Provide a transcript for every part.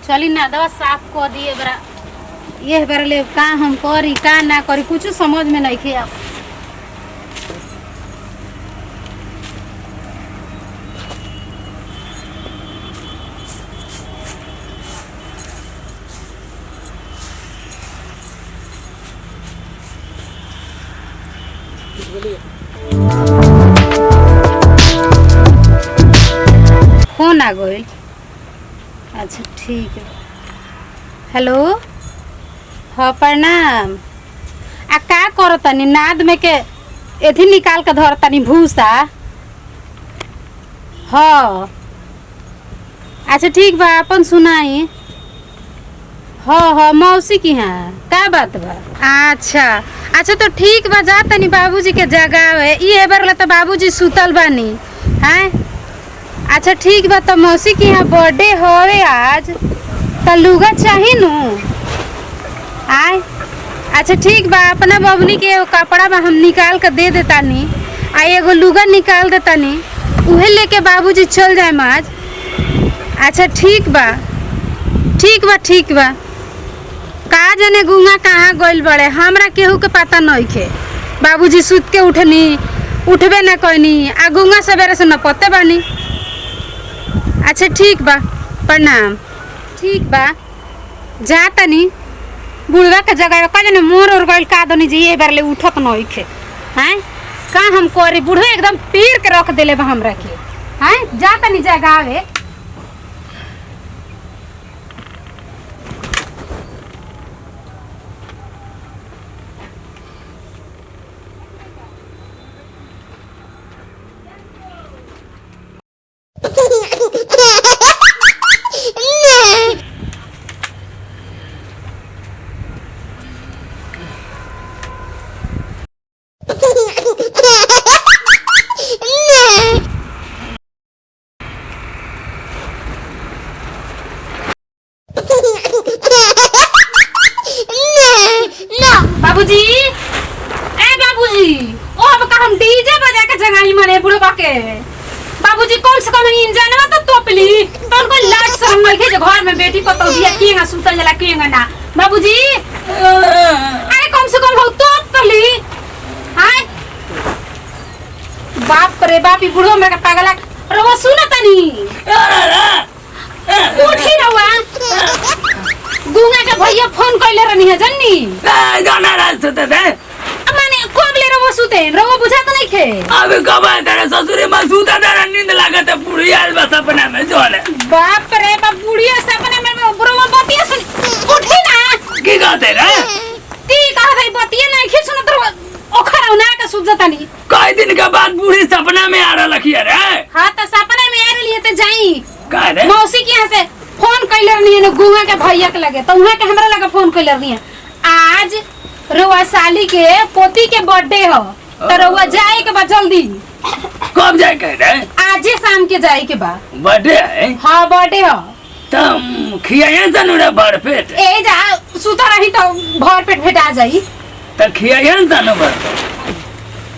चली ना दवा साफ कर दिए बरा ये बार ले का हम करी का ना करी कुछ समझ में नहीं खे। फोन आ गई। अच्छा ठीक है। हेलो हाँ प्रणाम। आ का करो तनी नाद में के एथी निकाल के धर तनी भूसा। हाँ अच्छा ठीक बा अपन सुनाई। हाँ हाँ मौसी की हाँ का बात बा। अच्छा अच्छा तो ठीक बा जा तनी बाबूजी के जगह है ये बार तो बाबूजी सुतल बानी हैं। अच्छा ठीक बा तो मौसी की यहाँ बर्थडे होवे आज तो लुगा चाहिए नू आय। अच्छा ठीक बा अपना बबनी के कपड़ा बा हम निकाल के दे देतानी आ एगो लुगा निकाल देतानी उहे लेके बाबूजी चल जाए आज। अच्छा ठीक बा ठीक बा ठीक बा। का जाने गुंगा कहाँ गइल बड़े हमरा केहू के पता नहीं खे। बाबूजी सुत के उठनी उठबे ना कहनी आ गुंगा सवेरे से न पते बानी। अच्छा ठीक बा प्रणाम। ठीक बा जा तनी बुढ़वा के जगह का जाने मोर और गइल का दनी जी ये बार ले उठत नहीं खे हैं। का हम करे बुढ़वा एकदम पीर के रख देले बा हमरा के हैं। जा तनी जगह आवे। बाबूजी ए बाबूजी ओ अब का हम डीजे बजा के जगाई मने बुढ़वा के। बाबूजी कम से कम इंजन में तो तोपली तो उनको लाज शर्म नहीं के घर में बेटी को तो दिया केगा सुतल जला केगा ना। बाबूजी अरे कम से कम हो तोपली हाय। बाप रे बाप ई बुढ़वा मेरे पागला रवा सुन तनी उठी रवा गुंगा के भैया फोन कइले रहनी है जन्नी गाना रात सुते थे माने कोबले रवा सुते रवा बुझात नहीं खे। अबे कब तेरे ससुरे में सुता तेरा नींद लागत है पूरी यार बस सपना में जोले। बाप रे बाप बुढ़िया सपने में बुढ़वा बतिया सुन उठी ना की कहते रे ती कहत है बतिया नहीं खे सुनत रवा ओखरा ना के सुत जतानी। कई दिन के बाद बूढ़ी सपना में आ रखी है रे। हां त सपने में आ रही है त जाई का रे मौसी के यहां से फोन कइले रहनी है गुंगा के भैया के लगे तो उहा के हमरा लगे फोन कइले रहनी है। आज रवा साली के पोती के बर्थडे हो तो रवा जाए के बा जल्दी। कब जाए कह रे आज शाम के जाए के बा बर्थडे है। हां बर्थडे हो तुम खियाया तनु रे भर पेट ए जा सुता रही तो भर पेट भेटा जाई त खियाया तनु भर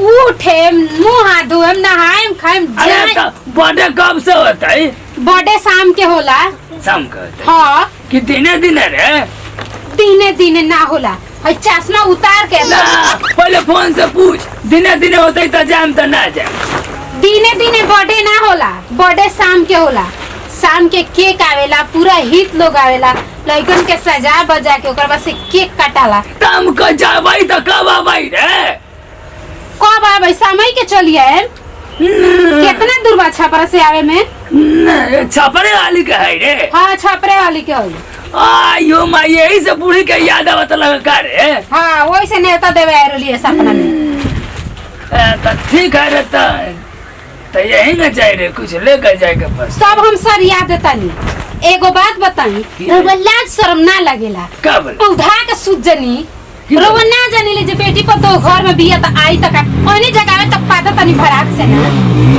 उठे मुंह हाथ धोएम नहाएम खाएम अरे जाए। त बर्थडे कब से होता है। बर्थडे शाम के होला। शाम का होता है हाँ कि दिने दिने रे दिने दिने ना होला है चश्मा उतार के ना पहले फोन से पूछ दिने दिने होता है तो जाम तो ना जाए। दिने दिने बर्थडे ना होला बर्थडे शाम के होला। शाम के केक आवेला पूरा हित लोग आवेला लइकन के सजा बजा के ओकर बाद से केक काटाला। तम का जाबाई तो कब आबाई रे कब आवे समय के चलिए कितना दूर बा छपरा से आवे में। छपरे वाली का है रे। हाँ छपरे वाली के होई। आयो माँ यही से बूढ़ी के याद आवत लगा का रे। हाँ वही से नेता देवे आए रही है सपना में। तो ठीक है रे तो यही ना चाहिए रे कुछ लेकर जाएगा बस। सब हम सर याद देतानी एगो बात बताई लाज शर्म ना लगेला कब उधा के सुजनी रोवा ना जाने ले जे बेटी पर तो घर में बिया त आई तक ओनी जगह में तक पाता तनी भराक से ना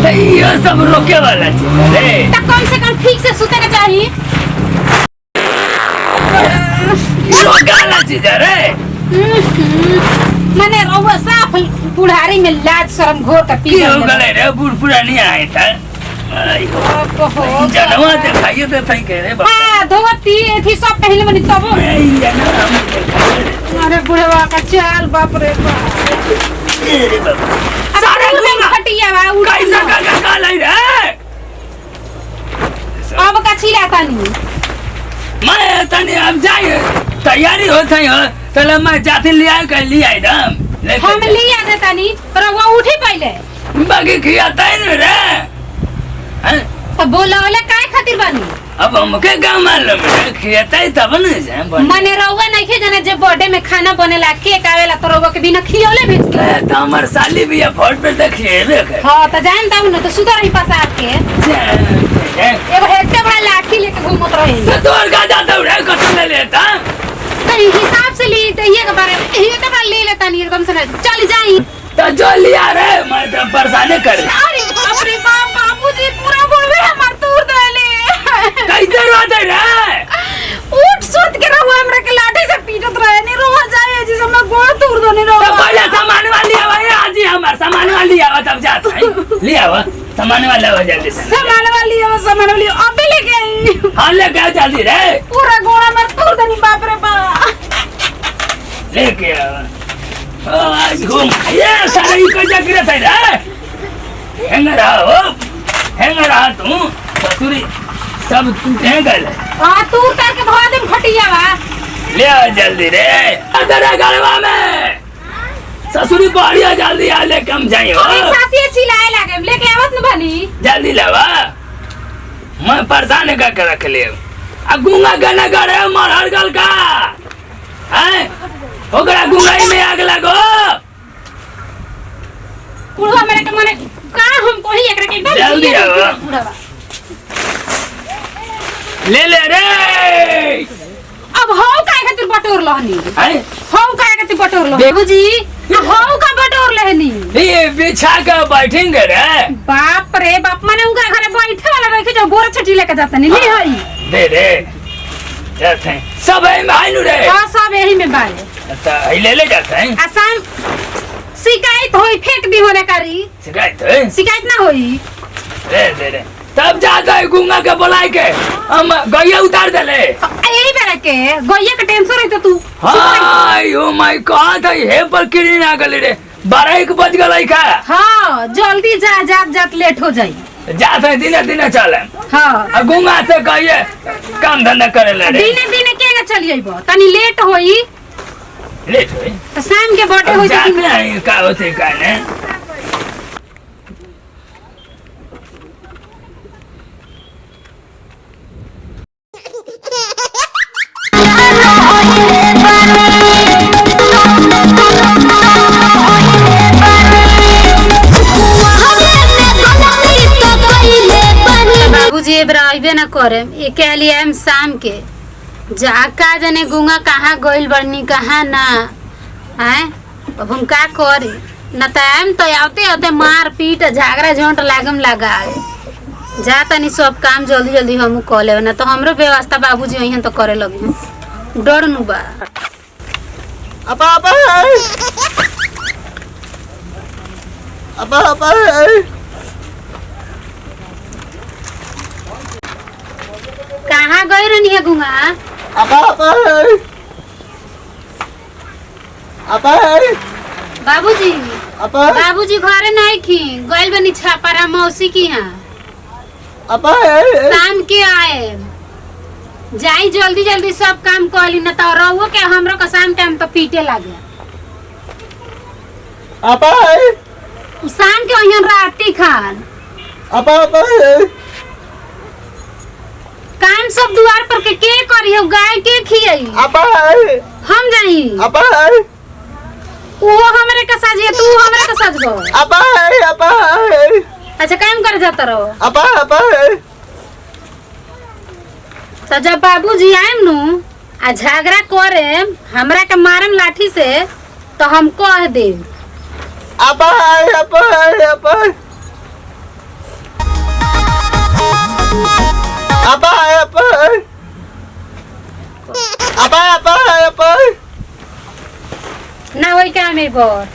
तो ये सब रोके वाला चीज रे। त कम से कम ठीक से सुते के चाहिए रोके वाला चीज रे। माने रोवा साफ बुढ़ारी में लाज शर्म घोर के पी की हो गले रे बूढ़ पुरानी आए था आई हो ओहो जनवा दिखाइए तो सही कह रहे बाबा हाँ धोती थी सब पहले बनी तब आई जनवा हम दिखाइए अरे बुढ़वा का चाल बाप रे बाप अरे बाबा सारे लोग खटिया बा कैसा का काल आई रे अब का छिला तानी मैं तने अब जाए तैयारी होत है हो चलो मैं जाते ले आए कर ले आई दम हम लिया दे तानी पर वो उठी पहले बाकी खियाता है न रे हैं तो बोला वाला काय खातिर बानी अब हमके गाँव मालूम है खियाता है तब न जाए मने रहुआ नहीं खे जाने जब बर्थडे में खाना बनेला केक आवेला तो रहुआ के बिना खियोले भेज के तो हमार साली भी फोट पे देखिए हां तो जान तब न तो सुधर ही पास आके एगो हेते बड़ा लाठी लेके घूमत रहे तो तोर का जाता रे कतल ले लेता तनी हिसाब से ली तो ये के बारे में ये के बारे ले लेता नहीं कम से चल जाई तो जो लिया रे मैं तो परेशान कर अरे बाप रे बाप बाबूजी पूरा गुड़वे हमर तूर देले कैसे रोत है रे उठ सुत के रहुआ हमरा के लाठी से पीटत रहे नहीं रोवा जाए जिसे मैं गोड़ तूर दो नहीं तो रोवा पहले सामान वाली आवा आज ही हमार सामान वाली आवा तब जाता है ले आवा सामान वाला हो जल्दी से सामान वाली अबे लेके आई हां लेके आ जल्दी रे पूरा गोड़ा मर तूर देनी बाप रे बाप लेके आवा आज घूम ये सारे ही कैसा गिरत है रे हैंग रहा तू ससुरी सब टूटे गए हां तूर करके धवा दे फटिया बा ले आ जल्दी रे अंदर गलवा में ससुरी बढ़िया जल्दी आ ले कम जाइयो एक सासी चिल्लाए लागे लेके आवत न बनी जल्दी लावा मैं परेशान का रख ले आ गूंगा गाना गा रहे मार हर गल का हैं ओकरा गुंगाई में आग लगो बुढ़वा मेरे के मने का हम कोही एकरा के एकदम जल्दी आओ। बुढ़वा ले रे अब हौ काहे खातिर बटोर लहनी हैं हौ काहे खातिर बटोर लहनी बाबूजी हौ का बटोर लहनी ये बिछा के बैठेंगे रे बाप रे बाप माने उनका घरे बैठे वाला रखे जो बोरा छठी लेके जाता नहीं ले हई दे रे जाते हैं सब है मायनू रे हां सब यही में बाले अच्छा ले जाते हैं आसाम शिकायत होई फेंक दी होने करी शिकायत ना होई दे तब जाता है गूंगा के बुलाए के हम गैया उतार दे यही बेरा के गैया के टेंशन रही तो तू हाय ओ माय गॉड हे पर किरी ना गले रे 12 बज गई का हां जल्दी जा जात लेट हो जाई जाते हैं दिने चले हां गूंगा से कहिए काम धंधा करे ले दिने केगा चली आइबो तनी लेट होई लेट होई तो शाम के बर्थडे हो जाती नहीं का होते का ने बाबूजी एबरा आइबे ना करे ये कह लिया हम शाम के जाका जने गुंगा कहाँ गइल बड़नी कहाँ ना हैं अब हम का करी न टाइम तो आते आते मार पीट झगड़ा झोंट लागम लगाए जा तनी सब काम जल्दी जल्दी हम कर ले ना तो हमरो व्यवस्था बाबूजी यहीं तो करे लगी डर नु बा apa कहाँ गई रहनी है गुंगा बाबूजी बाबूजी घरे नहीं थी गइल बनी छापारा मौसी की यहाँ शाम के आए जाई जल्दी जल्दी सब काम कर ली न तो रहुओ के हमरो का शाम टाइम तो पीटे लागे शाम के यहाँ राती खान काम सब द्वार पर के करी हो गाय के खियाई हम जाई वो हमरे का साजिए तू हमरे का साजबो अच्छा काम कर जाता रहो तो जब बाबूजी आएम नु आ झगड़ा करे हमरा के मारम लाठी से तो हम कह दे ना वही काम है बोर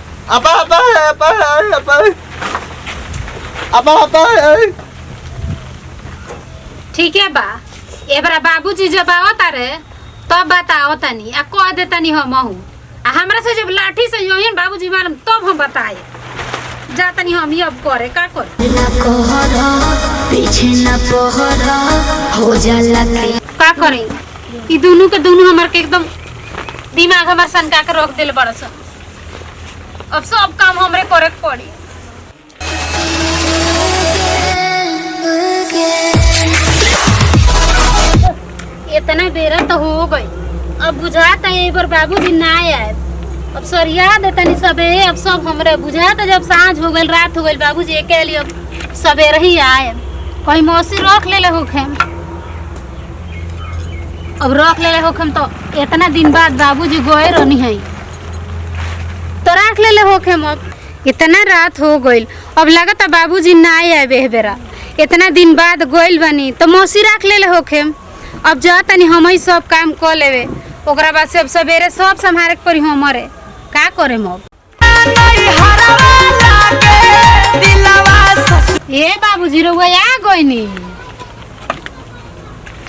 ठीक है बा एबरा बाबूजी जब आवता रे तब बताओ तनी आ कह दे तनी हम हूँ आ हमरा से जब लाठी से योहिन बाबूजी मारम तब हम बताए जा तनी हम ही अब करे का करे ना कोहरा पीछे ना पोहरा हो जाला के का करें ई दोनों के दोनों हमार के एकदम दिमाग हमार सनका के रोक देले बड़स अब सब काम हमरे करे के पड़ी इतना बेरा तो हो गई अब बुझाता है एक बार बाबूजी ना आए अब सरिया देतनी सबे अब सब हमरे बुझाता जब सांझ हो गई रात हो गई बाबूजी अकेले अब सवेरे ही आए कहीं मौसी रख ले होखेम अब रख ले होखेम तो इतना दिन बाद बाबूजी गए रहनी है तो रख ले होखेम अब इतना रात हो गई अब लगता बाबूजी ना आए बेरा इतना दिन बाद गइल बनी तो मौसी रख ले होखेम अब जा तनी हम ही सब काम कर लेवे ओकरा बाद से अब सवेरे सब संभाले के पड़ी हमारे का करे अब ए बाबूजी रउआ आ गइनी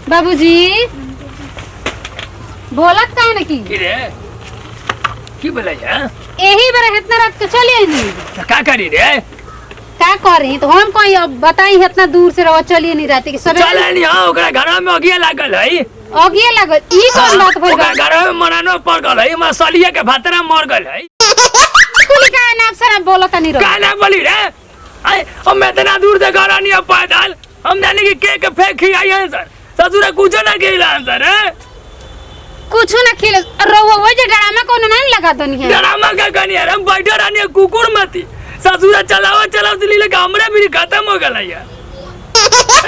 बाबूजी बोलत का न की रे की बोला या यही बार इतना रात के चली आईनी का करी रे का करी तो हम कहीं अब बताई इतना दूर से रवा चलिए नहीं रात के सवेरे चले नहीं हां ओकरा घर में अगिया लागल है अगिए लागल ई कौन बात भइल ओकरा घर में मरानो पड़ गल है मसलिया के भातरा मर गल है कुली का नाम से बोलत नहीं रहो का ना बोली रे आई हम इतना दूर से घर आनी पैदल हम जाने की केक फेंक खियाई है सर ससुर कुछ ना केला सर कुछ ना खेल रहुआ वो जे ड्रामा कोनो नहीं लगा दनी है ड्रामा का कनी यार हम बैठे रहनी कुकुर मती ससुर चलाओ दिल्ली का हमरे भी खत्म हो गला यार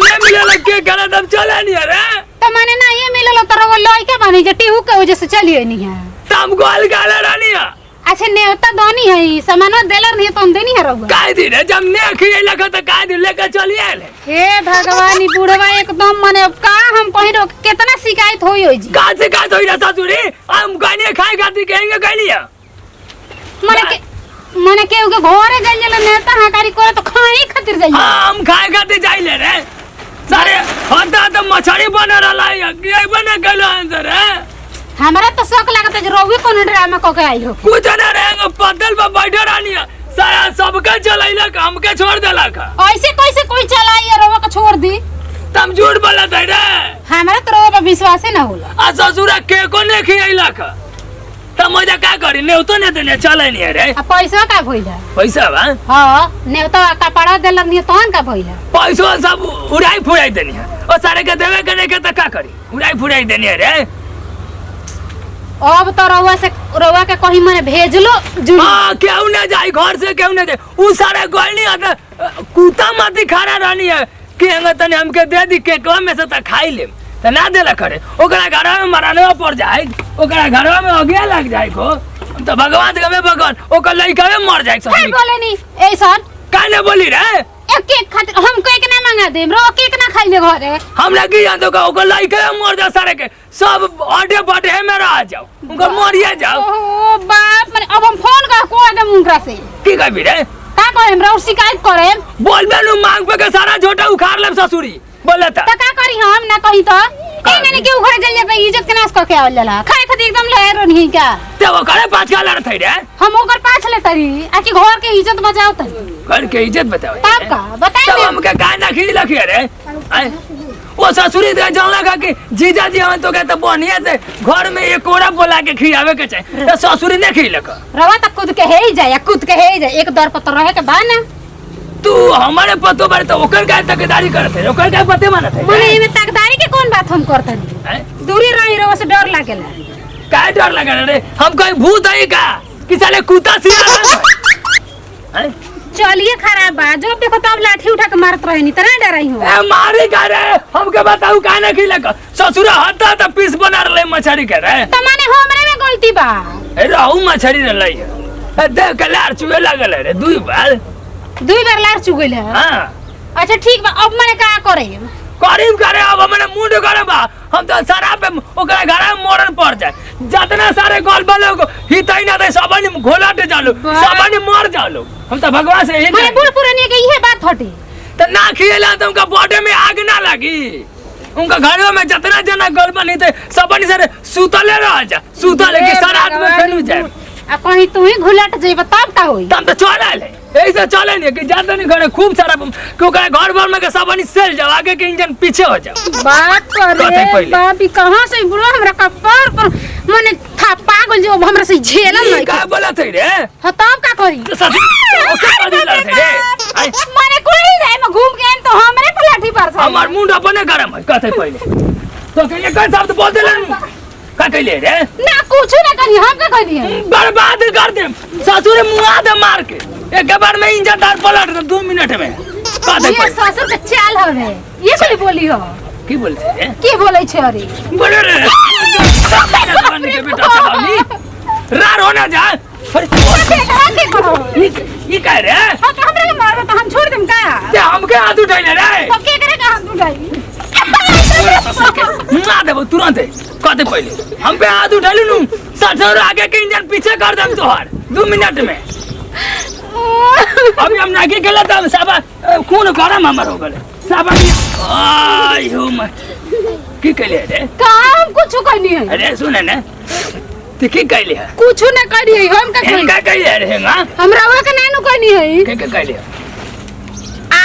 ले मिले के गला तब चला नहीं रे तो माने ना ये मिलल तो रहुआ लई के बनी जे टीहू के वजह से चलिए नहीं है तम गोल गाला रानी अच्छा नेवता दोनी है सामान देलर नहीं तो हम देनी है रहुआ काय दी रे जब ने खिए लगा तो काय दी लेके चली आले हे भगवान ई बूढ़वा एकदम माने अब का हम कहि रो कितना शिकायत होई होई जी का से का होई रे ससुरी हम गाने खाए खाती कहेंगे कहलिया मने के उके घरे गइल जला नेता हकारी करे तो खाई खातिर जाई हम खाए खाती जाई ले रे सारे हटा तो मछली बना रहा है ये बना गलो अंदर है हमरा तो शौक लागत है जे रोवी कोन ड्रामा क के आई हो कुछ ना रहेंगे पत्तल पर बैठे रहनी सारा सबके चलैला हमके छोड़ देला का ऐसे कैसे कोई चलाई है रोवा को छोड़ दी तुम झूठ बोलत है रे हमरा तो रोवा पर विश्वास ना होला आ ससुरा के को ने खियाइला का त मजा का करी ने तो ने देने चले नहीं रे आ पैसा का भइला पैसा बा हां ने तो कपड़ा देलक नहीं तहन का भइला पैसा सब उड़ाई फुड़ाई देनी है और सारे के देवे के नहीं के त का करी उड़ाई फुड़ाई देनी है रे अब तो रउआ के कहीं मने भेजलो हां क्यों ना जाई घर से क्यों ना जाए उ सारे गोल नहीं आता कुत्ता माती खड़ा रहनी है कि हंगे तने हमके दे दी के कम में से त खाई ले त ना देला करे ओकरा घर में मराने पड़ जाए ओकरा घर में अगिया लग जाए को त भगवान के में भगवान ओकर लइका में मर जाए है बोले नहीं ऐसा काने बोली रे एक केक खातिर हम केक ना मांगा देम रो केक ना खाई ले घरे हम लगी जान तो का ओकर लइका में मर जा सारे के सब आटे बाटे है मेरा आ जाओ उनका मरिया जाओ ओ बाप माने अब हम फोन का को देम उनकरा से की कहबी रे का करेम रो शिकायत करेम बोल बेलू मांग पे के सारा झोटा उखाड़ लेम ससुरी बोलता त का करी हम ना कही तो एने के उखड़े चल जाता इज्जत के नाश क के आवल जाला खाए खातिर एकदम लहर नहीं का ते वो करे पाँच का लड़ थई रे हम ओकर पाछ ले तरी आकि घर के इज्जत बचाओ तरी घर के इज्जत बताओ तब का बताए तब हमके का ना खी लखी रे आय वो ससुरी दे जान लगा कि जीजा जी हम तो कहते बढ़िया से घर में एक कोड़ा बोला के खियावे के चाहे तो ससुरी ने खी लका रवा त कूद के हे ही जाए कूद के हे ही जाए एक दर पर तो रहे के बा ना तू हमारे पतो बारे तो ओकर का तकदारी करत है ओकर का पते मानत है मने एमे तकदारी के कौन बात हम करतनी दूरी रही रवा से डर लागेला का डर लगा रे हम कोई भूत है का कि साले कुत्ता सिया है चलिए खराब बा जब देखो तब लाठी उठा के मारत रहे नहीं तना डराई हूं ए मारी का रे हमके बताऊ का ना खी लका ससुर हटा त पीस बना रले मछली के रे त माने हमरे में गलती बा ए रहू मछली रले ए देख के लार चुए लागल रे दुई बार लार चुगइल है हां अच्छा ठीक बा अब माने का करे करीम करे अब हमने मुंड करे बा हम तो सारा पे ओकरा घर में मरन पड़ जाए जितना सारे गोल बले को हितई ना दे सबनी घोलाटे जालो सबनी मर जालो हम तो भगवान से यही माने बूढ़ पुरानी के इहे बात हटे त ना खिएला तुमका बॉडी में आग ना लगी उनका घरों में जितना जना गल बनी थे सबनी सारे सुतले रह जा सुतले के सारा में फेनु जाए आ कहीं तू ही घुलट जेब तब का होई तब तो चले ले ऐसे चले नहीं कि ज्यादा नहीं घरे खूब सारा क्योंकि घर भर में के सबनी सेल जाओ आगे के इंजन पीछे हो जाओ बात कथी करे पहिले? बाबी कहां से बुढ़ा हमरा कपार पर मने था पागल जो हमरा से झेलम नहीं का बोला थे रे ह तब का करी तो ससुर ओके कर दिला थे रे आई मने कोई जाए में घूम के तो हमरे पलाठी पर से हमार मुंड अपने गरम है कहते पहले तो के ये कर शब्द बोल देले का कहले रे ना कुछ ना करी हम का करी बर्बाद कर दे ससुर मुआ दे मार के एक बार में इंजन तार पलट दे 2 मिनट में कहते ये पहले ससुर के चाल हवे ये कोई बोली हो की बोलते रे की बोलै छै अरे बोले रे जवानी के बेटा चलानी रार होना जा के करो ये कह रे हां तो हमरा के मारबे तो हम छोड़ देम का ते हमके हाथ उठाइले रे तो के करे का हाथ उठाई ना देबो तुरंत कहते पहले हम पे हाथ उठालू नु ससुर आगे के इंजन पीछे कर दम तोहर 2 मिनट में अभी हम नाके गेला त साबा खून गरम हमर हो गेले साबा आई हो म की कहले रे काम कुछ करनी है अरे सुन ना ते की कहले है कुछ ना करी है हम का करी का कहले रे हेंगा हमरा वा के नानु करनी है के कहले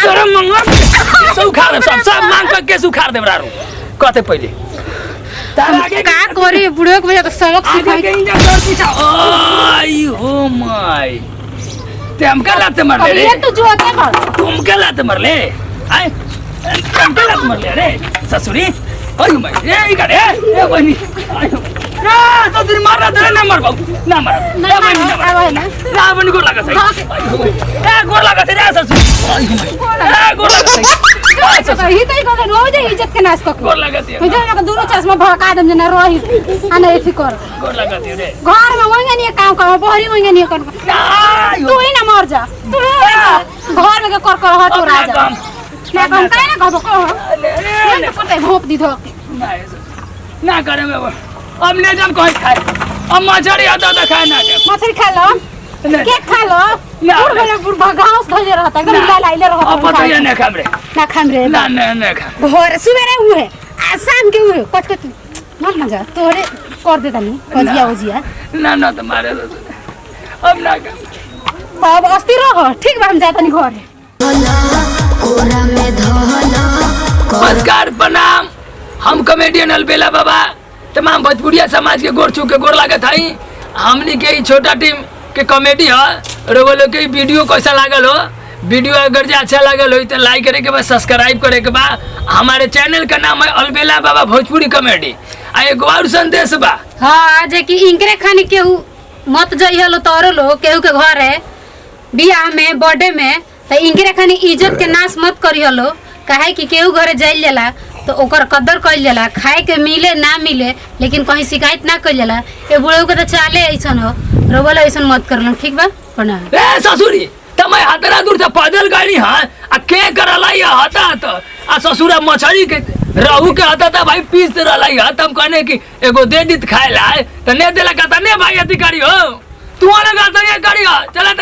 तोरा मंगा सब खा दे सब मांग के केस उखाड़ दे बरारू कहते पहले तार आगे का करे बुढ़ो के वजह से सबक आगे सिखाई के इंजन कर पीछा आई हो माय ते हमका लाते मर ले अब रे ये तो जोते कर तुम क्या लाते मर ले आए तुम क्या लाते मर ले रे ससुरी ओय मैं ए का रे ए बनी आयो रे ससुरी मार रहा था ना मर बाबू ना मर ना आवे ना ना बनी गोर लगा सही ए गोर लगा थे रे ससुरी ए गोर लगा सही ही तई कर रोज इज्जत के नाश कर गोर लगा थे हो जाए ना दोनों चश्मा भड़का दम जना रही आने एथी कर गोर लगा थे रे घर में वही नहीं काम कर बहरी वही नहीं कर तू ही ना मर जा तू घर में के कर हट राजा ना काम काहे ना कहबो को ना पते भोप दी धो ना करे में अब ले जम कोई खाए अब मछली आता था खाए ना जब मछली खा लो के खा लो बुढ़ वाले बुढ़ घास धजे रहता एकदम लाइले रहता अब पता ही ना खामरे ना खाम रे ना खा घर सुबेरे हुए आ शाम के हुए कट कट मत मजा तोरे कर देता नहीं कजिया उजिया ना तो मारे अब ना खा अब अस्थिर रह ठीक बा हम जाता नहीं घर कोरा में धोला नमस्कार प्रणाम हम कॉमेडियन अलबेला बाबा तमाम भोजपुरिया समाज के गोर छू के गोर लागत हई हमनी के ई छोटा टीम के कॉमेडी है रोबलो के वीडियो कैसा लागल हो वीडियो अगर जे अच्छा लागल हो तो लाइक करे के बाद सब्सक्राइब करे के बाद हमारे चैनल का नाम है अलबेला बाबा भोजपुरी कॉमेडी आ एगो और संदेश बा हां जे कि इनकरे खानी केहू मत जइहलो तोरो लो केहू के घर है बियाह में बर्थडे में त इनकरे खानी इज्जत के नाश मत करिहलो काहे कि केहू घरे जाइल जाला तो ओकर कदर कइल जाला खाए के मिले ना मिले लेकिन कहीं शिकायत ना कइल जाला ए बुढ़ऊ के तो चाले ऐसन हो रोबल ऐसन मत करलो ठीक बा प्रणाम ए ससुरी तमै हतरा दूर से पैदल गाड़ी है आ के करला या हता त आ ससुरा मछली के रहू के हता त भाई पीस रहला है तम कहने कि एगो दे दित खाए ला त ने देला का त ने भाई अधिकारी हो तू वाला गाड़ी चला